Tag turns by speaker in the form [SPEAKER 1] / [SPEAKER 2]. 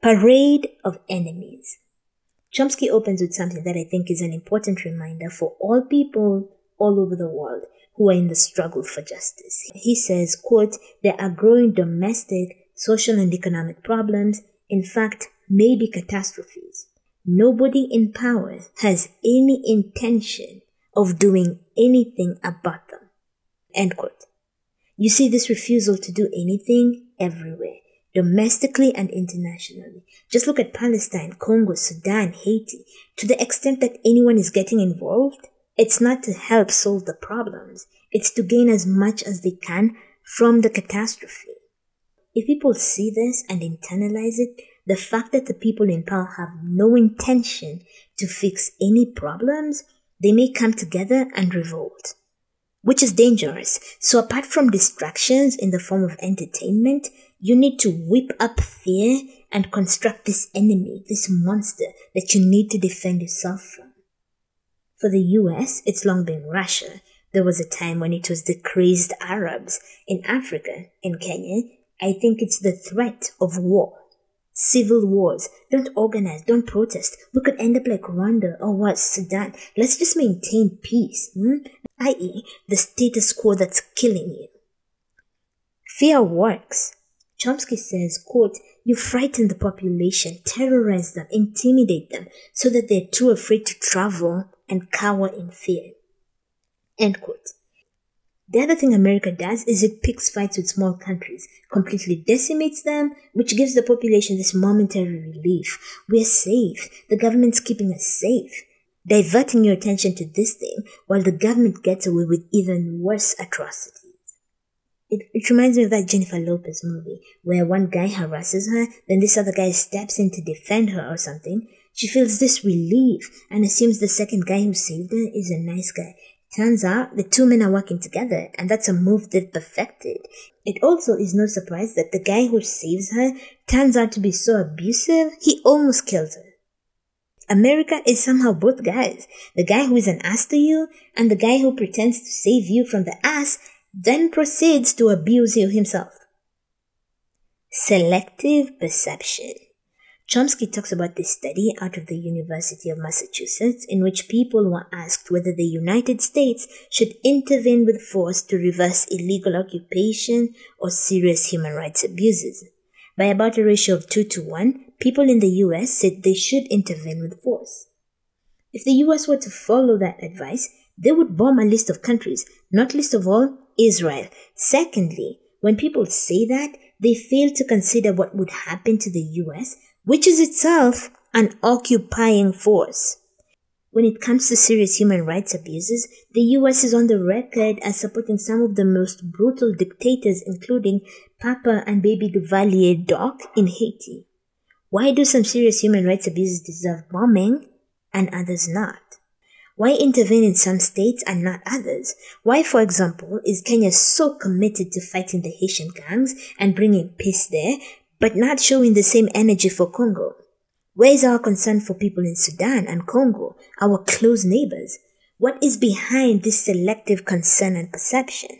[SPEAKER 1] Parade of enemies. Chomsky opens with something that I think is an important reminder for all people all over the world who are in the struggle for justice. He says, quote, "There are growing domestic, social and economic problems, in fact, maybe catastrophes. Nobody in power has any intention of doing anything about them." End quote. You see this refusal to do anything everywhere, domestically and internationally. Just look at Palestine, Congo, Sudan, Haiti. To the extent that anyone is getting involved, it's not to help solve the problems. It's to gain as much as they can from the catastrophe. If people see this and internalize it, the fact that the people in power have no intention to fix any problems, they may come together and revolt, which is dangerous. So apart from distractions in the form of entertainment, you need to whip up fear and construct this enemy, this monster that you need to defend yourself from. For the US, it's long been Russia. There was a time when it was the crazed Arabs. In Africa, in Kenya, I think it's the threat of war. Civil wars. Don't organize, don't protest. We could end up like Rwanda or what, Sudan. Let's just maintain peace, i.e. the status quo that's killing you. Fear works. Chomsky says, quote, "You frighten the population, terrorize them, intimidate them, so that they're too afraid to travel and cower in fear." End quote. The other thing America does is it picks fights with small countries, completely decimates them, which gives the population this momentary relief. We're safe. The government's keeping us safe, diverting your attention to this thing while the government gets away with even worse atrocities. It reminds me of that Jennifer Lopez movie where one guy harasses her, then this other guy steps in to defend her or something. She feels this relief and assumes the second guy who saved her is a nice guy. Turns out the two men are working together, and that's a move they've perfected. It also is no surprise that the guy who saves her turns out to be so abusive, he almost kills her. America is somehow both guys. The guy who is an ass to you, and the guy who pretends to save you from the ass, then proceeds to abuse you himself. Selective perception. Chomsky talks about this study out of the University of Massachusetts in which people were asked whether the United States should intervene with force to reverse illegal occupation or serious human rights abuses. By about a ratio of 2-1, people in the US said they should intervene with force. If the US were to follow that advice, they would bomb a list of countries, not least of all, Israel. Secondly, when people say that, they fail to consider what would happen to the US, which is itself an occupying force. When it comes to serious human rights abuses, the US is on the record as supporting some of the most brutal dictators, including Papa and Baby Duvalier Doc in Haiti. Why do some serious human rights abuses deserve bombing and others not? Why intervene in some states and not others? Why, for example, is Kenya so committed to fighting the Haitian gangs and bringing peace there, but not showing the same energy for Congo? Where is our concern for people in Sudan and Congo, our close neighbors? What is behind this selective concern and perception?